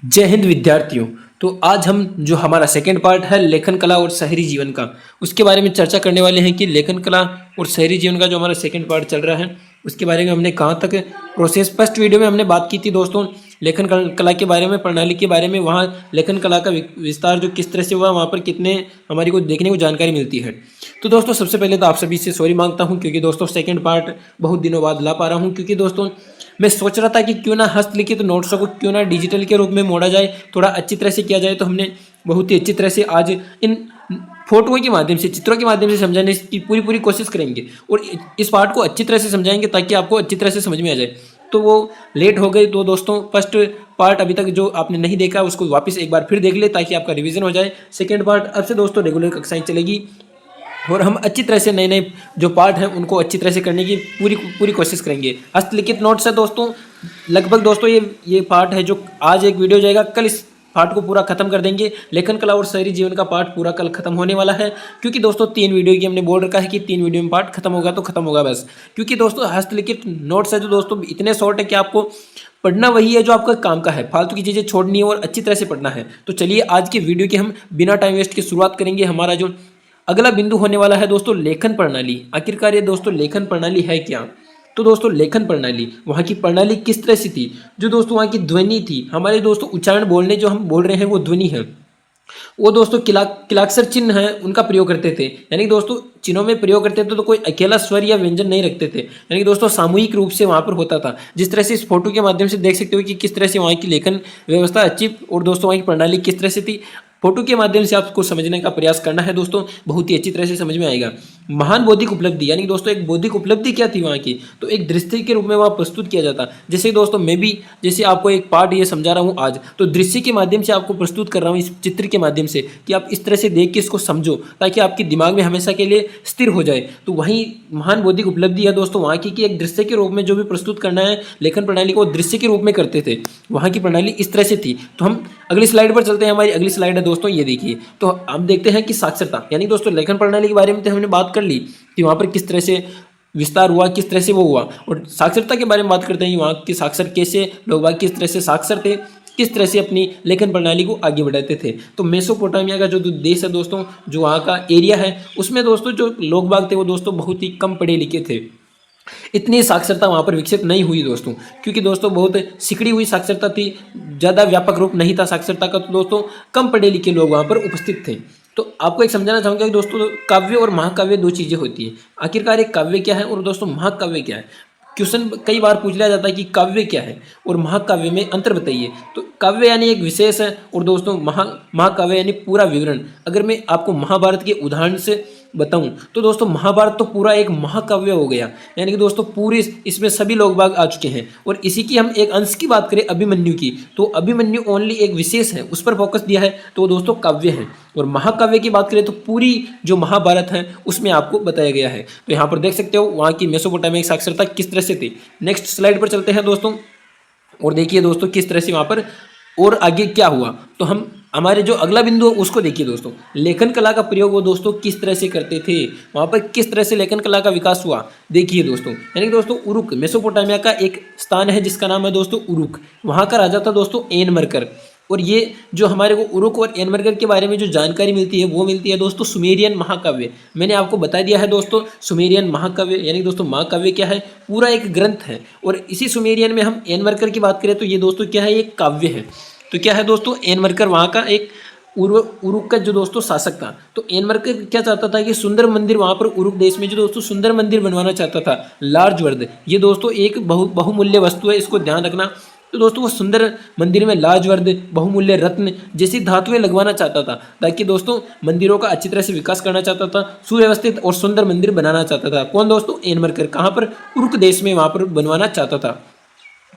जय हिंद विद्यार्थियों। तो आज हम जो हमारा सेकेंड पार्ट है लेखन कला और शहरी जीवन का, उसके बारे में चर्चा करने वाले हैं कि लेखन कला और शहरी जीवन का जो हमारा सेकेंड पार्ट चल रहा है उसके बारे में हमने कहाँ तक प्रोसेस। फर्स्ट वीडियो में हमने बात की थी दोस्तों लेखन कला के बारे में, प्रणाली के बारे में, वहाँ लेखन कला का विस्तार जो किस तरह से हुआ, वहाँ पर कितने हमारी को देखने को जानकारी मिलती है। तो दोस्तों सबसे पहले तो आप सभी से सॉरी मांगता हूँ क्योंकि दोस्तों सेकेंड पार्ट बहुत दिनों बाद ला पा रहा हूँ, क्योंकि दोस्तों मैं सोच रहा था कि क्यों ना हस्तलिखित नोट्सों को क्यों ना डिजिटल के रूप में मोड़ा जाए, थोड़ा अच्छी तरह से किया जाए। तो हमने बहुत ही अच्छी तरह से आज इन फोटोओं के माध्यम से, चित्रों के माध्यम से समझाने की पूरी कोशिश करेंगे और इस पार्ट को अच्छी तरह से समझाएंगे ताकि आपको अच्छी तरह से समझ में आ जाए। तो वो लेट हो गई तो दोस्तों फर्स्ट पार्ट अभी तक जो आपने नहीं देखा उसको वापस एक बार फिर देख ले ताकि आपका रिवीजन हो जाए। सेकेंड पार्ट अब से दोस्तों रेगुलर कक्षाएं चलेगी और हम अच्छी तरह से नए नए जो पार्ट हैं उनको अच्छी तरह से करने की पूरी कोशिश करेंगे। हस्तलिखित नोट्स है दोस्तों, लगभग दोस्तों ये पार्ट है जो आज एक वीडियो जाएगा, कल इस पार्ट को पूरा खत्म कर देंगे। लेखन कला और शहरी जीवन का पार्ट पूरा कल खत्म होने वाला है, क्योंकि दोस्तों 3 वीडियो की हमने बोल रखा है कि 3 वीडियो में पार्ट खत्म होगा तो खत्म होगा बस। क्योंकि दोस्तों हस्तलिखित नोट्स है जो दोस्तों इतने शॉर्ट है कि आपको पढ़ना वही है जो आपका काम का है, फालतू की चीज़ें छोड़नी है और अच्छी तरह से पढ़ना है। तो चलिए आज की वीडियो की हम बिना टाइम वेस्ट की शुरुआत करेंगे। हमारा जो अगला बिंदु होने वाला है दोस्तों लेखन प्रणाली। आखिरकार ये दोस्तों लेखन प्रणाली है क्या? तो दोस्तों लेखन प्रणाली, वहाँ की प्रणाली किस तरह से थी, जो दोस्तों वहाँ की ध्वनि थी, हमारे दोस्तों उच्चारण बोलने जो हम बोल रहे हैं वो ध्वनि है, वो दोस्तों किलाक्षर चिन्ह है उनका प्रयोग करते थे। यानी कि दोस्तों चिन्हों में प्रयोग करते थे तो कोई अकेला स्वर या व्यंजन नहीं रखते थे, यानी कि दोस्तों सामूहिक रूप से वहाँ पर होता था। जिस तरह से इस फोटो के माध्यम से देख सकते हो कि किस तरह से वहाँ की लेखन व्यवस्था अच्छी और दोस्तों वहाँ की प्रणाली किस तरह से थी। फोटो के माध्यम से आपको समझने का प्रयास करना है दोस्तों, बहुत ही अच्छी तरह से समझ में आएगा। महान बौद्धिक उपलब्धि, यानी दोस्तों एक बौद्धिक उपलब्धि क्या थी वहाँ की, तो एक दृश्य के रूप में वहाँ प्रस्तुत किया जाता। जैसे दोस्तों मैं भी जैसे आपको एक पार्ट ये समझा रहा हूँ आज, तो दृश्य के माध्यम से आपको प्रस्तुत कर रहा हूँ इस चित्र के माध्यम से कि आप इस तरह से देख के इसको समझो ताकि आपके दिमाग में हमेशा के लिए स्थिर हो जाए। तो वही महान बौद्धिक उपलब्धि है दोस्तों वहाँ की कि एक दृश्य के रूप में जो भी प्रस्तुत करना है लेखन प्रणाली को दृश्य के रूप में करते थे। वहाँ की प्रणाली इस तरह से थी। तो हम अगली स्लाइड पर चलते हैं। हमारी अगली स्लाइड है दोस्तों, ये देखिए। तो हम देखते हैं कि साक्षरता, यानी दोस्तों लेखन प्रणाली के बारे में तो हमने बात कर ली कि वहाँ पर किस तरह से विस्तार हुआ, किस तरह से वो हुआ, और साक्षरता के बारे में बात करते हैं। वहाँ के साक्षर कैसे लोग किस तरह से साक्षर थे, किस तरह से अपनी लेखन प्रणाली को आगे बढ़ाते थे। तो मेसोपोटामिया का जो देश है दोस्तों, जो वहाँ का एरिया है, उसमें दोस्तों जो लोग बाग थे वो दोस्तों बहुत ही कम पढ़े लिखे थे। इतनी साक्षरता वहाँ पर विकसित नहीं हुई दोस्तों, क्योंकि दोस्तों बहुत सिकड़ी हुई साक्षरता थी, ज़्यादा व्यापक रूप नहीं था साक्षरता का। तो दोस्तों कम पढ़े लिखे लोग वहाँ पर उपस्थित थे। तो आपको एक समझाना चाहूँगा कि दोस्तों काव्य और महाकाव्य 2 चीज़ें होती हैं। आखिरकार एक काव्य क्या है और दोस्तों महाकाव्य क्या है। क्वेश्चन कई बार पूछ लिया जाता है कि काव्य क्या है और महाकाव्य में अंतर बताइए। तो काव्य यानी एक विशेष है और दोस्तों महाकाव्य यानी पूरा विवरण। अगर मैं आपको महाभारत के उदाहरण से बताऊं तो दोस्तों महाभारत तो पूरा एक महाकाव्य हो गया, यानी कि दोस्तों पूरी इसमें सभी लोग बाग आ चुके हैं। और इसी की हम एक अंश की बात करें अभिमन्यु की, तो अभिमन्यु ओनली एक विशेष है, उस पर फोकस दिया है, तो वो दोस्तों काव्य है। और महाकाव्य की बात करें तो पूरी जो महाभारत है उसमें आपको बताया गया है। तो यहाँ पर देख सकते हो वहाँ की मेसोपोटामिया की साक्षरता किस तरह से थी। नेक्स्ट स्लाइड पर चलते हैं दोस्तों और देखिए दोस्तों किस तरह से वहाँ पर और आगे क्या हुआ। तो हम हमारे जो अगला बिंदु है उसको देखिए दोस्तों, लेखन कला का प्रयोग वो दोस्तों किस तरह से करते थे, वहाँ पर किस तरह से लेखन कला का विकास हुआ। देखिए दोस्तों, यानी दोस्तों उरुक मेसोपोटामिया का एक स्थान है जिसका नाम है दोस्तों उरुक। वहाँ का राजा था दोस्तों एनमरकर। और ये जो हमारे को उरुक और एनमरकर के बारे में जो जानकारी मिलती है वो मिलती है दोस्तों सुमेरियन महाकाव्य। मैंने आपको बता दिया है दोस्तों सुमेरियन महाकाव्य, यानी दोस्तों महाकाव्य क्या है, पूरा एक ग्रंथ है। और इसी सुमेरियन में हम एनमरकर की बात करें तो ये दोस्तों क्या है, एक काव्य है। तो क्या है दोस्तों, एनमरकर वहाँ का एक उरुक का जो दोस्तों शासक था। तो एनमरकर क्या चाहता था कि सुंदर मंदिर वहाँ पर उरुक देश में जो दोस्तों सुंदर मंदिर बनवाना चाहता था, लार्ज वर्द। ये दोस्तों एक बहुमूल्य वस्तु है, इसको ध्यान रखना। तो दोस्तों वो सुंदर मंदिर में लाजवर्द बहुमूल्य रत्न जैसी धातुएं लगवाना चाहता था, ताकि दोस्तों मंदिरों का अच्छी तरह से विकास करना चाहता था, सुव्यवस्थित और सुंदर मंदिर बनाना चाहता था। कौन दोस्तों, एनमरकर। कहाँ पर, उरुक देश में वहाँ पर बनवाना चाहता था।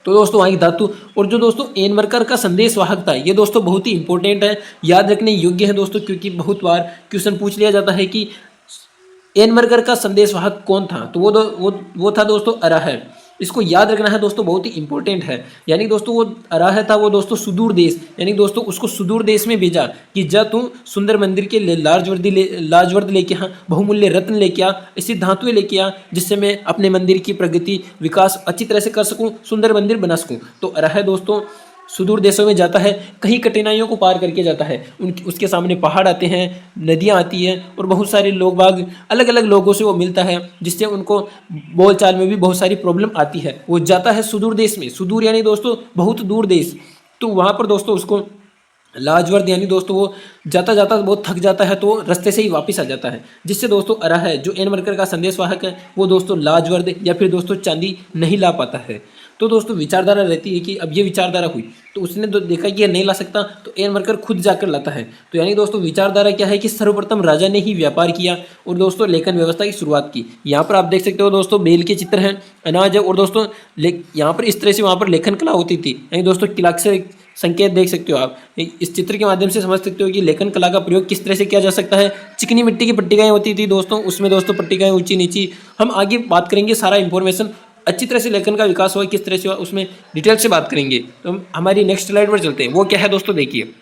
तो दोस्तों वहाँ की धातु और जो दोस्तों एनमरकर का संदेश वाहक था, ये दोस्तों बहुत ही इंपॉर्टेंट है, याद रखने योग्य है दोस्तों, क्योंकि बहुत बार क्वेश्चन पूछ लिया जाता है कि एनमरकर का संदेश वाहक कौन था। तो वो था दोस्तों अराह। इसको याद रखना है दोस्तों, बहुत ही इंपॉर्टेंट है। यानी दोस्तों वो अराह था, वो दोस्तों सुदूर देश, यानी दोस्तों उसको सुदूर देश में भेजा कि जा तू सुंदर मंदिर के लाजवर्द लेके आ, बहुमूल्य रत्न लेके आ, ऐसी धातुएं लेके आ जिससे मैं अपने मंदिर की प्रगति विकास अच्छी तरह से कर सकूं, सुंदर मंदिर बना सकूं। तो अराह दोस्तों सुदूर देशों में जाता है, कई कठिनाइयों को पार करके जाता है। उसके सामने पहाड़ आते हैं, नदियाँ आती हैं और बहुत सारे लोग बाग अलग अलग लोगों से वो मिलता है, जिससे उनको बोलचाल में भी बहुत सारी प्रॉब्लम आती है। वो जाता है सुदूर देश में, सुदूर यानी दोस्तों बहुत दूर देश। तो वहाँ पर दोस्तों उसको लाजवर्द यानी दोस्तों वो जाता जाता बहुत थक जाता है, तो रास्ते से ही वापस आ जाता है। जिससे दोस्तों अरा है जो एन वर्कर का संदेशवाहक है, वो दोस्तों लाजवर्द या फिर दोस्तों चांदी नहीं ला पाता है। तो दोस्तों विचारधारा रहती है कि अब ये विचारधारा हुई, तो उसने तो देखा कि ये नहीं ला सकता, तो एन वर्कर खुद जाकर लाता है। तो यानी दोस्तों विचारधारा क्या है कि सर्वप्रथम राजा ने ही व्यापार किया और दोस्तों लेखन व्यवस्था की शुरुआत की। यहाँ पर आप देख सकते हो दोस्तों बेल के चित्र हैं, अनाज है और दोस्तों यहाँ पर इस तरह से वहाँ पर लेखन कला होती थी। यानी दोस्तों किलाक्षर संकेत देख सकते हो आप, इस चित्र के माध्यम से समझ सकते हो कि लेखन कला का प्रयोग किस तरह से किया जा सकता है। चिकनी मिट्टी की पट्टिकाएं होती थी दोस्तों, उसमें दोस्तों पट्टिकाएं ऊंची नीची, हम आगे बात करेंगे, सारा इंफॉर्मेशन अच्छी तरह से लेखन का विकास हुआ किस तरह से हुआ उसमें डिटेल से बात करेंगे। तो हम हमारी नेक्स्ट स्लाइड पर चलते हैं। वो क्या है दोस्तों, देखिए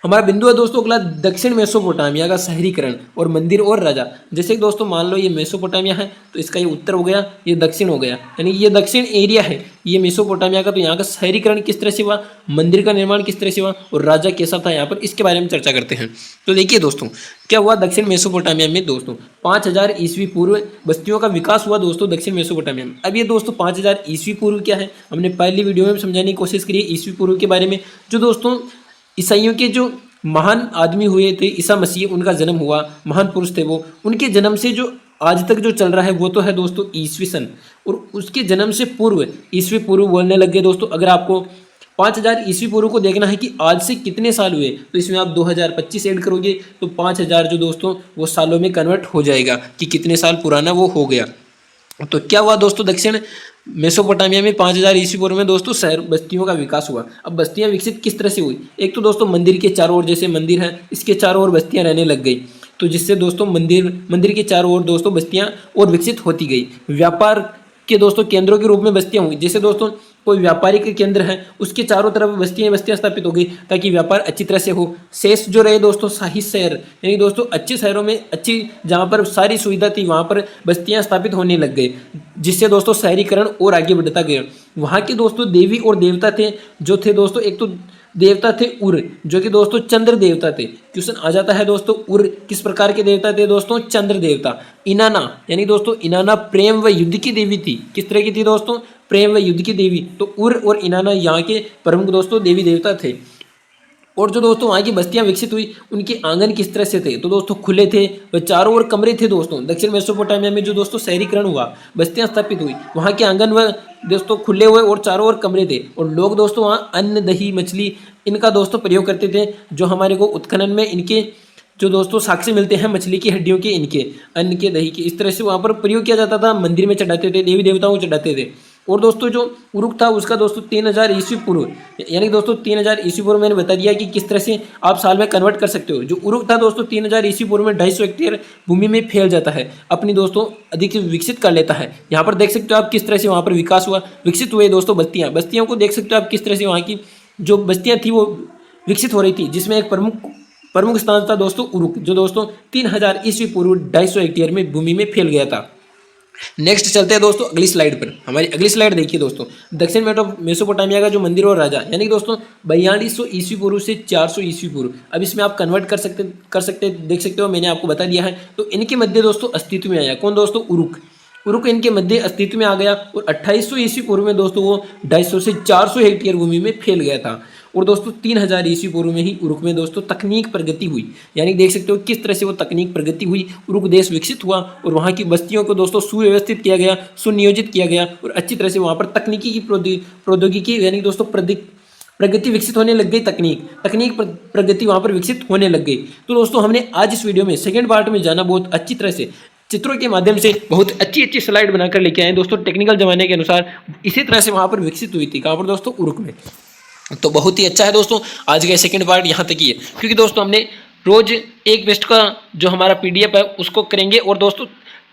हमारा बिंदु है दोस्तों अगला दक्षिण मेसोपोटामिया का शहरीकरण और मंदिर और राजा। जैसे कि दोस्तों मान लो ये मेसोपोटामिया है, तो इसका ये उत्तर हो गया, ये दक्षिण हो गया, यानी ये दक्षिण एरिया है ये मेसोपोटामिया का। तो यहाँ का शहरीकरण किस तरह से हुआ, मंदिर का निर्माण किस तरह से हुआ और राजा कैसा था यहाँ पर, इसके बारे में चर्चा करते हैं। तो देखिए दोस्तों क्या हुआ दक्षिण मेसोपोटामिया में दोस्तों 5000 ईस्वी पूर्व बस्तियों का विकास हुआ दोस्तों दक्षिण मेसोपोटामिया में। अब ये दोस्तों 5000 ईस्वी पूर्व क्या है, हमने पहली वीडियो में समझाने की कोशिश करी है ईस्वी पूर्व के बारे में। जो दोस्तों ईसाइयों के जो महान आदमी हुए थे, ईसा मसीह उनका जन्म हुआ, महान पुरुष थे वो, उनके जन्म से जो आज तक जो चल रहा है वो तो है दोस्तों ईस्वी सन, और उसके जन्म से पूर्व ईस्वी पूर्व बोलने लग गए दोस्तों। अगर आपको 5000 ईस्वी पूर्व को देखना है कि आज से कितने साल हुए, तो इसमें आप 2025 ऐड करोगे तो 5000 जो दोस्तों वो सालों में कन्वर्ट हो जाएगा कि कितने साल पुराना वो हो गया। तो क्या हुआ दोस्तों दक्षिण मेसोपोटामिया में 5000 ईस्वी पूर्व में दोस्तों शहर बस्तियों का विकास हुआ। अब बस्तियां विकसित किस तरह से हुई, एक तो दोस्तों मंदिर के चारों ओर, जैसे मंदिर है इसके चारों ओर बस्तियां रहने लग गई, तो जिससे दोस्तों मंदिर के चारों ओर दोस्तों बस्तियां और विकसित होती गई। व्यापार के दोस्तों केंद्रों के रूप में बस्तियां हुई, जैसे दोस्तों कोई व्यापारिक केंद्र है उसके चारों तरफ बस्तियां स्थापित हो गई ताकि व्यापार अच्छी तरह से हो। शेष जो रहे दोस्तों शाही शहर, यानी दोस्तों अच्छे शहरों में अच्छी जहाँ पर सारी सुविधा थी वहाँ पर बस्तियां स्थापित होने लग गए, जिससे दोस्तों शहरीकरण और आगे बढ़ता गया। वहाँ के दोस्तों देवी और देवता थे जो थे दोस्तों, एक तो देवता थे उर जो कि दोस्तों चंद्र देवता थे। क्वेश्चन आ जाता है दोस्तों उर किस प्रकार के देवता थे दोस्तों, चंद्र देवता। इनाना यानी दोस्तों इनाना प्रेम व युद्ध की देवी थी, किस तरह की थी दोस्तों, प्रेम व युद्ध की देवी। तो उर और इनाना यहाँ के प्रमुख दोस्तों देवी देवता थे। और जो दोस्तों वहाँ की बस्तियाँ विकसित हुई उनके आंगन किस तरह से थे, तो दोस्तों खुले थे व चारों ओर कमरे थे दोस्तों। दक्षिण मेसोपोटामिया में जो दोस्तों शहरीकरण हुआ, बस्तियाँ स्थापित हुई, वहाँ के आंगन व दोस्तों खुले हुए और चारों ओर कमरे थे, और लोग दोस्तों वहाँ अन्न दही मछली इनका दोस्तों प्रयोग करते थे। जो हमारे को उत्खनन में इनके जो दोस्तों साक्ष्य मिलते हैं मछली की हड्डियों के, इनके अन्न के दही के, इस तरह से वहाँ पर प्रयोग किया जाता था। मंदिर में चढ़ाते थे, देवी देवताओं को चढ़ाते थे। और दोस्तों जो उरुक था उसका दोस्तों 3000 ईस्वी पूर्व, यानी दोस्तों 3000 ईस्वी पूर्व मैंने बता दिया कि किस तरह से आप साल में कन्वर्ट कर सकते हो। जो उरुक था दोस्तों 3000 ईस्वी पूर्व में 250 हेक्टेयर भूमि में फैल जाता है, अपनी दोस्तों अधिक विकसित कर लेता है। यहाँ पर देख सकते हो आप किस तरह से वहाँ पर विकास हुआ, विकसित हुए दोस्तों बस्तियों को देख सकते हो आप किस तरह से वहाँ की जो बस्तियाँ थी वो विकसित हो रही थी, जिसमें एक प्रमुख स्थान था दोस्तों उरुक, जो दोस्तों 3000 ईस्वी पूर्व 250 हेक्टेयर में भूमि में फैल गया था। नेक्स्ट चलते हैं दोस्तों अगली स्लाइड पर। हमारी अगली स्लाइड देखिए दोस्तों, दक्षिण मेसोपोटामिया का जो मंदिर और राजा, यानी दोस्तों 4200 ईस्वी पूर्व से 400 ईस्वी पूर्व। अब इसमें आप कन्वर्ट कर सकते देख सकते हो, मैंने आपको बता दिया है। तो इनके मध्य दोस्तों अस्तित्व में आया कौन दोस्तों, उरुक इनके मध्य अस्तित्व में आ गया, और 2800 ईस्वी पूर्व में दोस्तों वो 250 से 400 हेक्टेयर भूमि में फैल गया था। और दोस्तों 3000 ईस्वी पूर्व में ही उरुक में दोस्तों तकनीक प्रगति हुई, यानी देख सकते हो किस तरह से वो तकनीक प्रगति हुई, उरुक देश विकसित हुआ और वहाँ की बस्तियों को दोस्तों सुव्यवस्थित किया गया, सुनियोजित किया गया, और अच्छी तरह से वहाँ पर तकनीकी की प्रौद्योगिकी यानी दोस्तों प्रगति विकसित होने लग गई, तकनीक प्रगति वहाँ पर विकसित होने लग गई। तो दोस्तों हमने आज इस वीडियो में सेकेंड पार्ट में जाना बहुत अच्छी तरह से चित्रों के माध्यम से बहुत अच्छी स्लाइड बनाकर लेके आए दोस्तों, टेक्निकल जमाने के अनुसार इसी तरह से वहाँ पर विकसित हुई थी। कहाँ पर दोस्तों, उरुक में। तो बहुत ही अच्छा है दोस्तों, आज का सेकंड पार्ट यहाँ तक ही है, क्योंकि दोस्तों हमने रोज एक बेस्ट का जो हमारा PDF है उसको करेंगे, और दोस्तों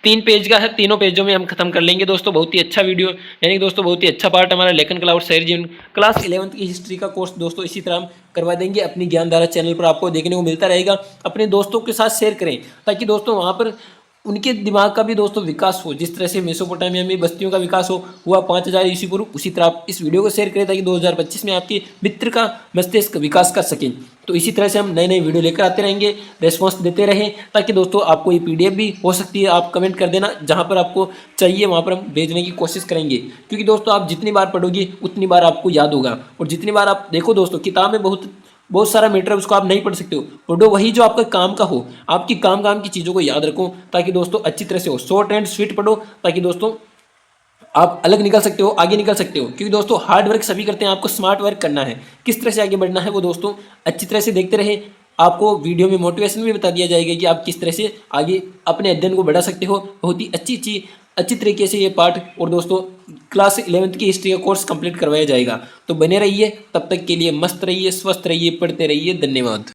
3 पेज का है, तीनों पेजों में हम खत्म कर लेंगे दोस्तों। बहुत ही अच्छा वीडियो, यानी दोस्तों बहुत ही अच्छा पार्ट हमारा लेखन कला और शहरी जीवन क्लास 11th की हिस्ट्री का कोर्स दोस्तों इसी तरह हम करवा देंगे। अपनी ज्ञानधारा चैनल पर आपको देखने को मिलता रहेगा। अपने दोस्तों के साथ शेयर करें ताकि दोस्तों वहाँ पर उनके दिमाग का भी दोस्तों विकास हो। जिस तरह से मेसोपोटामिया में बस्तियों का विकास हुआ 5000 ईस्वी पूर्व, उसी तरह आप इस वीडियो को शेयर करें ताकि 2025 में आपके मित्र का मस्तिष्क विकास कर सकें। तो इसी तरह से हम नए नए वीडियो लेकर आते रहेंगे, रेस्पॉन्स देते रहें, ताकि दोस्तों आपको ये PDF भी हो सकती है, आप कमेंट कर देना, जहाँ पर आपको चाहिए वहाँ पर हम भेजने की कोशिश करेंगे। क्योंकि दोस्तों आप जितनी बार पढ़ोगे उतनी बार आपको याद होगा, और जितनी बार आप देखो दोस्तों किताब में बहुत बहुत सारा मैटर है, उसको आप नहीं पढ़ सकते हो, पढ़ो वही जो आपका काम का हो, आपकी काम की चीज़ों को याद रखो, ताकि दोस्तों अच्छी तरह से हो। शॉर्ट एंड स्वीट पढ़ो, ताकि दोस्तों आप अलग निकल सकते हो, आगे निकल सकते हो। क्योंकि दोस्तों हार्ड वर्क सभी करते हैं, आपको स्मार्ट वर्क करना है। किस तरह से आगे बढ़ना है वो दोस्तों अच्छी तरह से देखते रहे। आपको वीडियो में मोटिवेशन भी बता दिया जाएगा कि आप किस तरह से आगे अपने अध्ययन को बढ़ा सकते हो। बहुत ही अच्छी तरीके से ये पार्ट, और दोस्तों क्लास 11th की हिस्ट्री का कोर्स कंप्लीट करवाया जाएगा। तो बने रहिए, तब तक के लिए मस्त रहिए, स्वस्थ रहिए, पढ़ते रहिए। धन्यवाद।